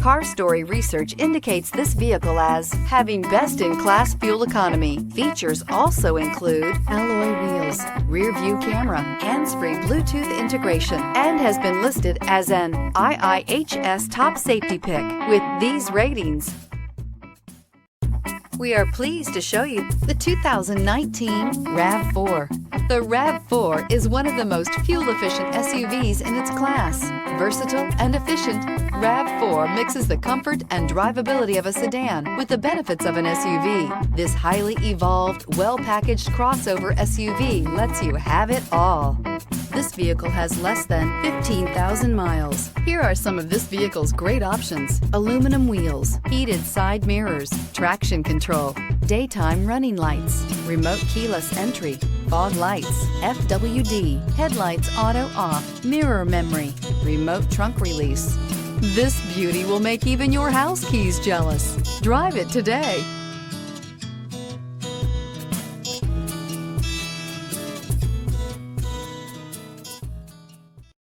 Car Story research indicates this vehicle as having best-in-class fuel economy. Features also include alloy wheels, rear-view camera, hands-free Bluetooth integration, and has been listed as an IIHS top safety pick with these ratings. We are pleased to show you the 2019 RAV4. The RAV4 is one of the most fuel-efficient SUVs in its class. Versatile and efficient, RAV4 mixes the comfort and drivability of a sedan with the benefits of an SUV. This highly evolved, well-packaged crossover SUV lets you have it all. This vehicle has less than 15,000 miles. Here are some of this vehicle's great options: aluminum wheels, heated side mirrors, traction control, daytime running lights, remote keyless entry, fog lights, FWD, headlights auto off, mirror memory, remote trunk release. This beauty will make even your house keys jealous. Drive it today.